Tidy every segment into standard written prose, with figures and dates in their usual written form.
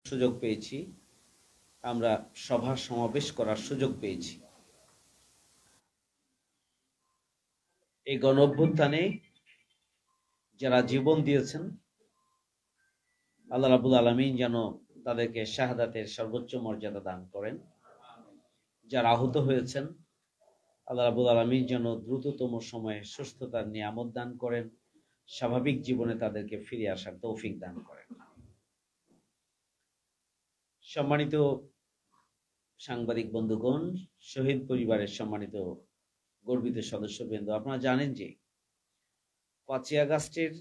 সুযোগ পেয়েছি, আমরা সভা সমাবেশ করার সুযোগ পেয়েছি। এই গণ অভ্যুত্থানে যারা জীবন দিয়েছেন, আল্লাহ রাব্বুল আলামিন যেন তাদেরকে শাহাদাতের সর্বোচ্চ মর্যাদা দান করেন। যারা আহত হয়েছেন, আল্লাহ রাব্বুল আলামিন যেন দ্রুততম সময়ে সুস্থতার নিয়ামত দান করেন, স্বাভাবিক জীবনে তাদেরকে ফিরে আসার তৌফিক দান করেন। সম্মানিত সাংবাদিক বন্ধুগণ, শহীদ পরিবারের সম্মানিত গর্বিত সদস্যবৃন্দ, আপনারা জানেন যে 5ই আগস্টের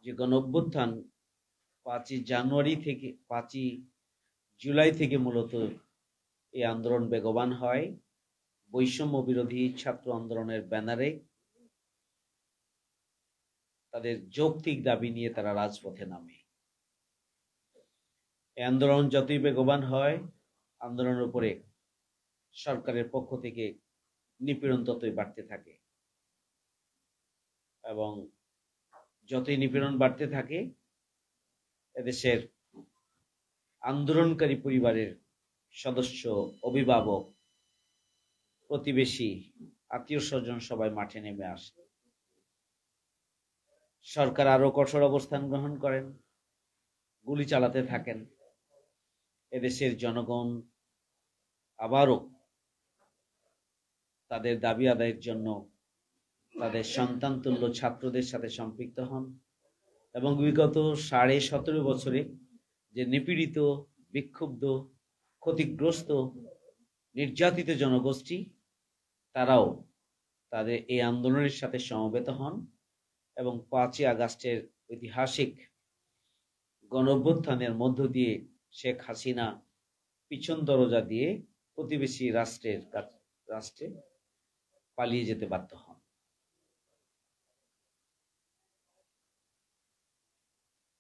যে গণ অভ্যুত্থান 5ই জানুয়ারি থেকে 5ই জুলাই থেকে মূলত এই আন্দোলন বেগবান হয়। বৈষম্য বিরোধী ছাত্র আন্দোলনের ব্যানারে তাদের যৌক্তিক দাবি নিয়ে তারা রাজপথে নামে। এই আন্দোলন যতই বেগবান হয়, আন্দোলনের উপরে সরকারের পক্ষ থেকে নিপীড়ন ততই বাড়তে থাকে এবং যতই নিপীড়ন বাড়তে থাকে, এদেশের আন্দোলনকারী পরিবারের সদস্য, অভিভাবক, প্রতিবেশী, আত্মীয় স্বজন সবাই মাঠে নেমে আসে। সরকার আরো কঠোর অবস্থান গ্রহণ করেন, গুলি চালাতে থাকেন। এদেশের জনগণ আবারও তাদের দাবি আদায়ের জন্য তাদের সন্তানতুল্য ছাত্রদের সাথে সম্পৃক্ত হন এবং বিগত 17.5 বছরে যে নিপীড়িত, বিক্ষুব্ধ, ক্ষতিগ্রস্ত, নির্যাতিত জনগোষ্ঠী, তারাও তাদের এই আন্দোলনের সাথে সমবেত হন এবং 5ই আগস্টের ঐতিহাসিক গণ অভ্যুত্থানের মধ্য দিয়ে শেখ হাসিনা পিছন দরজা দিয়ে প্রতিবেশী রাষ্ট্রে পালিয়ে যেতে বাধ্য হন।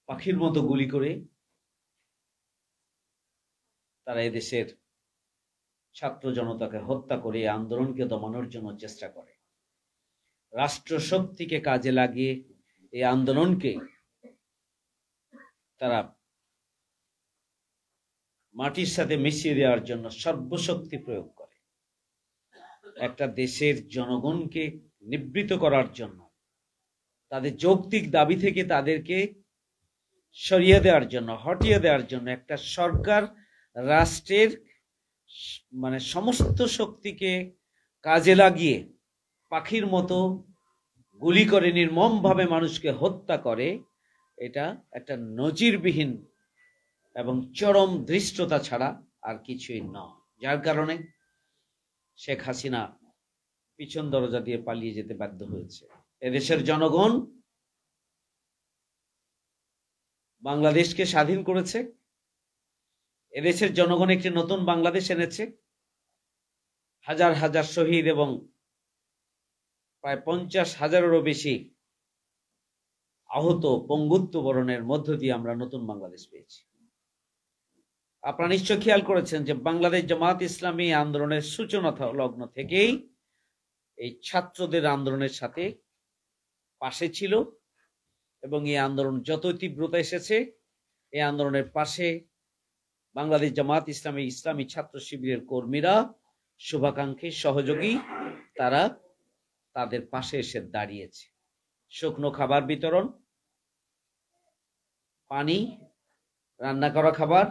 পাখির মতো গুলি করে তারা এদেশের ছাত্র জনতাকে হত্যা করে আন্দোলনকে দমানোর জন্য চেষ্টা করে। রাষ্ট্রশক্তিকে কাজে লাগিয়ে এই আন্দোলনকে তারা মাটির সাথে মিশিয়ে দেওয়ার জন্য সর্বশক্তি প্রয়োগ করে। একটা দেশের জনগণকে নিবৃত করার জন্য, তাদের যৌক্তিক দাবি থেকে তাদেরকে সরিয়ে দেওয়ার জন্য, হটিয়ে দেওয়ার জন্য একটা সরকার রাষ্ট্রের সমস্ত শক্তিকে কাজে লাগিয়ে পাখির মতো গুলি করে নির্মমভাবে মানুষকে হত্যা করে। এটা একটা নজিরবিহীন এবং চরম ধৃষ্টতা ছাড়া আর কিছুই নয়। যার কারণে শেখ হাসিনা পিছন দরজা দিয়ে পালিয়ে যেতে বাধ্য হয়েছে। এদেশের জনগণ বাংলাদেশকে স্বাধীন করেছে, এদেশের জনগণ একটি নতুন বাংলাদেশ এনেছে। হাজার হাজার শহীদ এবং প্রায় 50,000-এরও বেশি আহত, পঙ্গুত্ব বরণের মধ্য দিয়ে আমরা নতুন বাংলাদেশ পেয়েছি। আপনারা নিশ্চয় খেয়াল করেছেন যে বাংলাদেশ জামাত ইসলামী আন্দোলনের সূচনা লগ্ন থেকেই এই ছাত্রদের আন্দোলনের সাথে পাশে ছিল এবং এই আন্দোলন যত তীব্রতা এসেছে, এই আন্দোলনের পাশে বাংলাদেশ জামাত ইসলামী, ইসলামী ছাত্র শিবিরের কর্মীরা, শুভাকাঙ্ক্ষী, সহযোগী, তারা তাদের পাশে এসে দাঁড়িয়েছে। শুকনো খাবার বিতরণ, পানি, রান্না করা খাবার,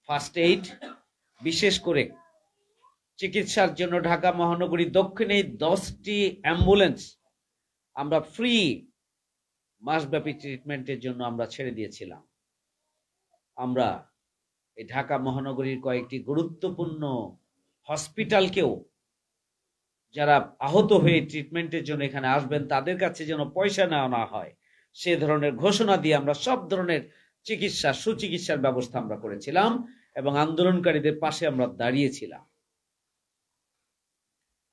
ফার্স্ট এইড, বিশেষ করে চিকিৎসার জন্য ঢাকা মহানগরী দক্ষিণে 10টি অ্যাম্বুলেন্স আমরা ফ্রি মাসব্যাপী ট্রিটমেন্টের জন্য আমরা ছেড়ে দিয়েছিলাম। আমরা এই ঢাকা মহানগরীর কয়েকটি গুরুত্বপূর্ণ হসপিটালকেও যারা আহত হয়ে ট্রিটমেন্টের জন্য এখানে আসবেন তাদের কাছে যেন পয়সা নেওয়া না হয়, সে ধরনের ঘোষণা দিয়ে আমরা সব ধরনের চিকিৎসা, সুচিকিৎসার ব্যবস্থা আমরা করেছিলাম এবং আন্দোলনকারীদের পাশে আমরা দাঁড়িয়েছিলাম।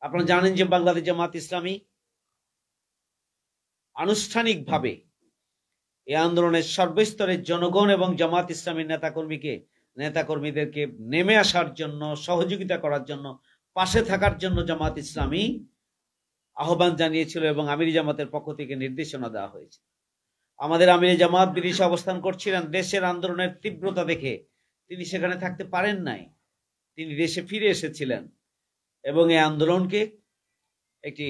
আপনারা জানেন যে বাংলাদেশ জামাত ইসলামী আনুষ্ঠানিকভাবে এই আন্দোলনের সর্বস্তরের জনগণ এবং জামাত ইসলামীর নেতাকর্মীদেরকে নেমে আসার জন্য, সহযোগিতা করার জন্য, পাশে থাকার জন্য জামাত ইসলামী আহ্বান জানিয়েছিল এবং আমিরি জামাতের পক্ষ থেকে নির্দেশনা দেওয়া হয়েছে। আমাদের আমিরে জামাত বিদেশে অবস্থান করছিলেন। দেশের আন্দোলনের তীব্রতা দেখে তিনি সেখানে থাকতে পারেন নাই, তিনি দেশে ফিরে এসেছিলেন এবং এই আন্দোলনকে একটি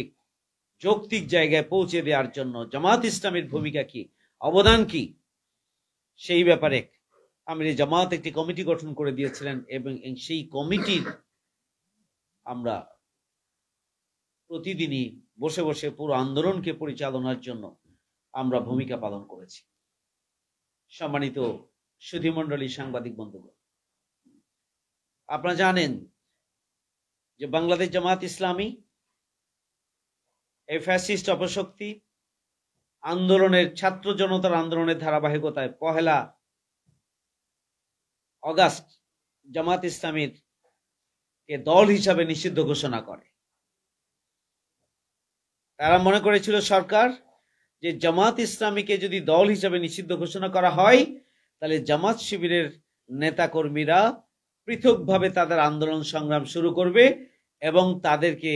যৌক্তিক জায়গায় পৌঁছে দেওয়ার জন্য জামাত ইসলামের ভূমিকা কি, অবদান কি, সেই ব্যাপারে আমিরে জামাত একটি কমিটি গঠন করে দিয়েছিলেন এবং সেই কমিটির আমরা প্রতিদিনই বসে বসে পুরো আন্দোলনকে পরিচালনার জন্য আমরা ভূমিকা পালন করেছি। সম্মানিত সুধীমণ্ডলী, সাংবাদিক বন্ধুগণ, আপনারা জানেন যে বাংলাদেশ জামাত ইসলামী এই ফ্যাসিস্ট অপশক্তি আন্দোলনের, ছাত্র জনতার আন্দোলনের ধারাবাহিকতায় 1 আগস্ট জামাত ইসলামীর কে দল হিসাবে নিষিদ্ধ ঘোষণা করে। তারা মনে করেছিল সরকার যে জামাত ইসলামীকে যদি দল হিসাবে নিষিদ্ধ ঘোষণা করা হয় তাহলে জামাত শিবিরের নেতাকর্মীরা পৃথকভাবে তাদের আন্দোলন সংগ্রাম শুরু করবে এবং তাদেরকে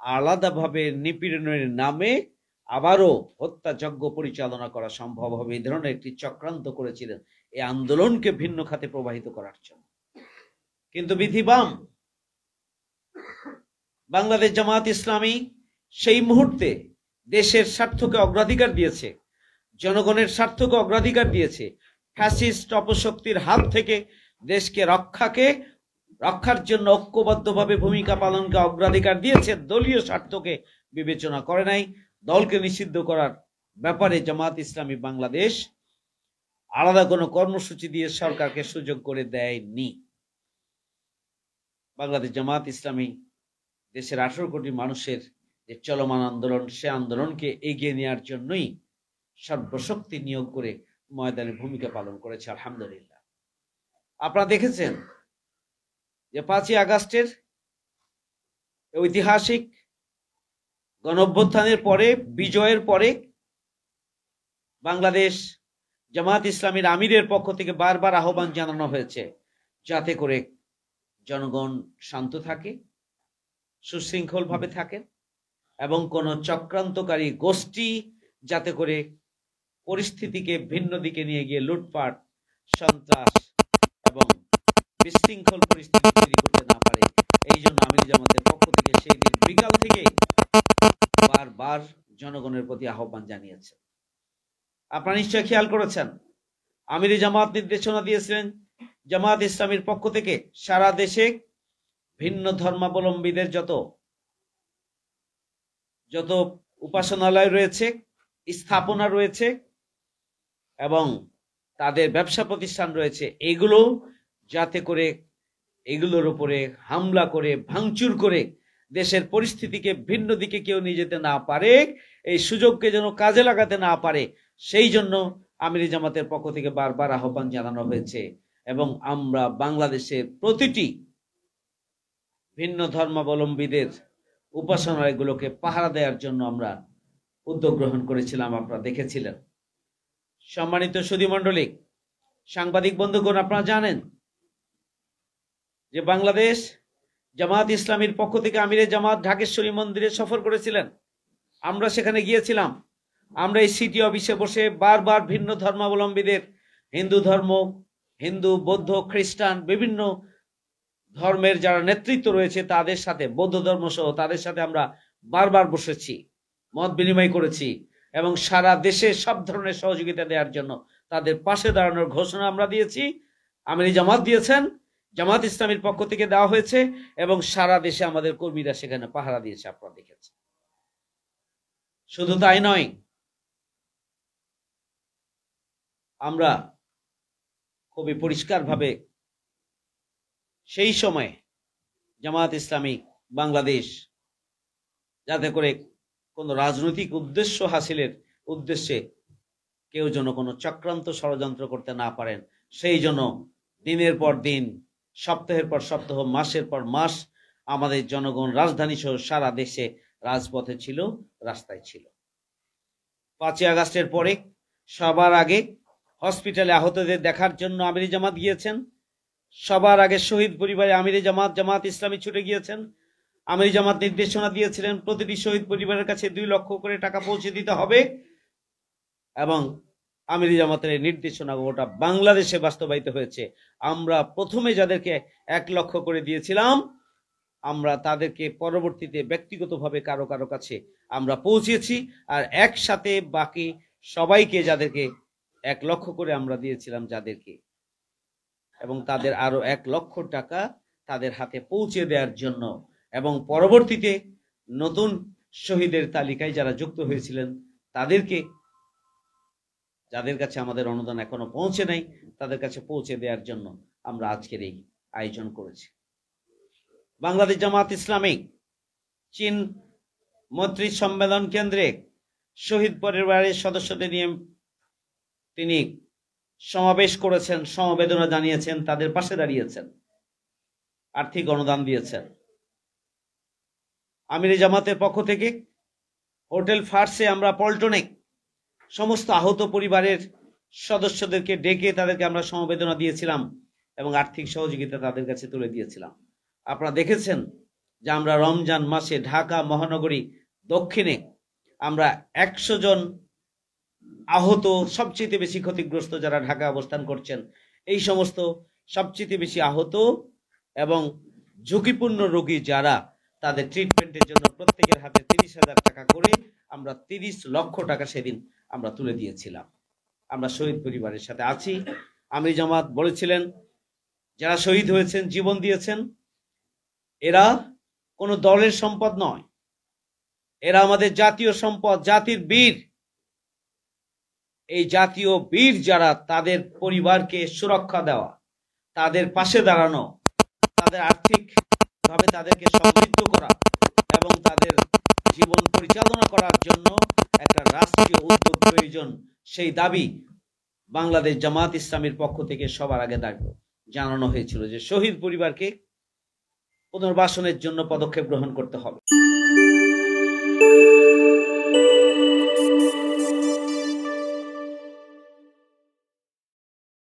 আলাদাভাবে নিপীড়নের নামে আবারও হত্যাযজ্ঞ পরিচালনা করা সম্ভব হবে। এই ধরনের একটি চক্রান্ত করেছিলেন এই আন্দোলনকে ভিন্ন খাতে প্রবাহিত করার জন্য। কিন্তু বিধিবাম বাংলাদেশ জামাত ইসলামী সেই মুহূর্তে দেশের স্বার্থকে অগ্রাধিকার দিয়েছে, জনগণের স্বার্থকে অগ্রাধিকার দিয়েছে, ফ্যাসিস্ট অপশক্তির হাত থেকে দেশকে রক্ষার জন্য ঐক্যবদ্ধভাবে ভূমিকা পালনকে অগ্রাধিকার দিয়েছে, দলীয় স্বার্থকে বিবেচনা করে নাই। দলকে নিষিদ্ধ করার ব্যাপারে জামাত ইসলামী বাংলাদেশ আলাদা কোনো কর্মসূচি দিয়ে সরকারকে সুযোগ করে দেয়নি। বাংলাদেশ জামাত ইসলামী দেশের 18 কোটি মানুষের যে চলমান আন্দোলন, সে আন্দোলনকে এগিয়ে নেওয়ার জন্যই সর্বশক্তি নিয়োগ করে ময়দানে ভূমিকা পালন করেছে। আলহামদুলিল্লাহ, আপনারা দেখেছেন যে 5ই আগস্টের ঐতিহাসিক গণঅভ্যুত্থানের পরে, বিজয়ের পরে বাংলাদেশ জামাত ইসলামীর আমিরের পক্ষ থেকে বারবার আহ্বান জানানো হয়েছে যাতে করে জনগণ শান্ত থাকে, সুশৃঙ্খল ভাবে থাকেন এবং কোন চক্রান্তকারী গোষ্ঠী যাতে করে পরিস্থিতিকে ভিন্ন দিকে নিয়ে গিয়ে লুটপাট, সন্ত্রাস এবং বিশৃঙ্খল পরিস্থিতি তৈরি করতে না পারে। এই জন্য আমির জামাতের পক্ষ থেকে সেই দিন বিকাল থেকে বারবার জনগণের প্রতি আহ্বান জানিয়েছে। আপনারা নিশ্চয় খেয়াল করেছেন, আমির জামাত নির্দেশনা দিয়েছিলেন জামাত ইসলামীর পক্ষ থেকে সারা দেশে ভিন্ন ধর্মাবলম্বীদের যত উপাসনালয় রয়েছে, স্থাপনা রয়েছে এবং তাদের ব্যবসা প্রতিষ্ঠান রয়েছে, এগুলো যাতে করে এগুলোর উপরে হামলা করে, ভাঙচুর করে দেশের পরিস্থিতিকে ভিন্ন দিকে কেউ নিয়ে যেতে না পারে, এই সুযোগকে যেন কাজে লাগাতে না পারে, সেই জন্য আমির জামাতের পক্ষ থেকে বারবার আহ্বান জানানো হয়েছে। এবং আমরা বাংলাদেশের প্রতিটি ভিন্ন ধর্মাবলম্বীদের উপাসনালয়গুলোকে পাহারা দেওয়ার জন্য আমরা উদ্যোগ গ্রহণ করেছিলাম, আপনারা দেখেছিলেন। সম্মানিত সুধীমণ্ডলী, সাংবাদিক বন্ধুগণ, আপনারা জানেন যে বাংলাদেশ জামাত ইসলামীর পক্ষ থেকে আমিরে জামাত ঢাকেশ্বরী মন্দিরে সফর করেছিলেন। আমরা সেখানে গিয়েছিলাম। আমরা এই সিটি অফিসে বসে বারবার ভিন্ন ধর্মাবলম্বীদের, হিন্দু, বৌদ্ধ, খ্রিস্টান, বিভিন্ন ধর্মের যারা নেতৃত্ব রয়েছে তাদের সাথে, বৌদ্ধ ধর্ম সহ তাদের সাথে আমরা বারবার বসেছি, মত বিনিময় করেছি এবং সারা দেশে সব ধরনের সহযোগিতা দেওয়ার জন্য তাদের পাশে দাঁড়ানোর ঘোষণা আমরা দিয়েছি। আমির জামাত দিয়েছেন, জামাত ইসলামীর পক্ষ থেকে দেওয়া হয়েছে এবং সারা দেশে আমাদের কর্মীরা সেখানে পাহারা দিয়েছে, আপনারা দেখেছেন। শুধু তাই নয়, আমরা খুবই পরিষ্কারভাবে সেই সময় জামাত ইসলামী বাংলাদেশ যাতে করে কোনো রাজনৈতিক উদ্দেশ্য হাসিলের উদ্দেশ্যে কেউ যেন কোনো চক্রান্ত ষড়যন্ত্র করতে না পারেন, সেই জন্য দিনের পর দিন, সপ্তাহের পর সপ্তাহ, মাসের পর মাস আমাদের জনগণ রাজধানী সহ সারা দেশে রাজপথে ছিল, রাস্তায় ছিল। 5ই আগস্টের পরে সবার আগে হসপিটালে আহতদের দেখার জন্য আমির জামাত গিয়েছেন। সবার আগে শহীদ পরিবারে আমির জামাত ইসলামী ছুটে গিয়েছেন। আমির জামাত নির্দেশনা দিয়েছিলেন প্রতিটি শহীদ পরিবারের কাছে 2 লক্ষ করে টাকা পৌঁছে দিতে হবে এবং আমিরি জামাতের এই নির্দেশনা গোটা বাংলাদেশে বাস্তবায়িত হয়েছে। আমরা প্রথমে যাদেরকে 1 লক্ষ করে দিয়েছিলাম, আমরা তাদেরকে পরবর্তীতে ব্যক্তিগতভাবে কারো কারো কাছে আমরা পৌঁছেছি, আর একসাথে বাকি সবাইকে যাদেরকে 1 লক্ষ করে আমরা দিয়েছিলাম যাদেরকে, এবং তাদের আরো 1 লক্ষ টাকা তাদের হাতে পৌঁছে দেওয়ার জন্য, এবং পরবর্তীতে নতুন শহীদের তালিকায় যারা যুক্ত হয়েছিলেন তাদেরকে, যাদের কাছে আমাদের অনুদান এখনো পৌঁছে নাই, তাদের কাছে পৌঁছে দেওয়ার জন্য আমরা আজকের এই আয়োজন করেছি। বাংলাদেশ জামাত ইসলামী চীন মৈত্রী সম্মেলন কেন্দ্রে শহীদ পরিবারের সদস্যদের নিয়ে তিনি সমাবেশ করেছেন, সমবেদনা জানিয়েছেন, তাদের পাশে দাঁড়িয়েছেন, আর্থিক অনুদান দিয়েছেন। আমিরি জামাতের পক্ষ থেকে হোটেল ফার্সে আমরা পল্টনে সমস্ত আহত পরিবারের সদস্যদেরকে ডেকে তাদেরকে আমরা সমবেদনা দিয়েছিলাম এবং আর্থিক সহযোগিতা তাদের কাছে তুলে দিয়েছিলাম। আপনারা দেখেছেন যে আমরা রমজান মাসে ঢাকা মহানগরী দক্ষিণে আমরা 100 জন আহত, সবচেয়ে বেশি ক্ষতিগ্রস্ত যারা ঢাকা অবস্থান করছেন, এই সমস্ত সবচেয়ে বেশি আহত এবং ঝুঁকিপূর্ণ রোগী যারা, তাদের ট্রিটমেন্টের জন্য প্রত্যেকের হাতে 30,000 টাকা করে আমরা 30 লক্ষ টাকা সেদিন আমরা তুলে দিয়েছিলাম। আমরা শহীদ পরিবারের সাথে আছি। আমিরি জামাত বলেছিলেন যারা শহীদ হয়েছেন, জীবন দিয়েছেন, এরা কোনো দলের সম্পদ নয়, এরা আমাদের জাতীয় সম্পদ, জাতির বীর। এই জাতীয় বীর যারা, তাদের পরিবারকে সুরক্ষা দেওয়া, তাদের পাশে দাঁড়ানো, তাদের আর্থিকভাবে তাদেরকে সমৃদ্ধ করা এবং তাদের জীবন পরিচালনা করার জন্য একটা রাষ্ট্রীয় উদ্যোগ প্রয়োজন, সেই দাবি বাংলাদেশ জামাত ইসলামীর পক্ষ থেকে সবার আগে জানানো হয়েছিল যে শহীদ পরিবারকে পুনর্বাসনের জন্য পদক্ষেপ গ্রহণ করতে হবে।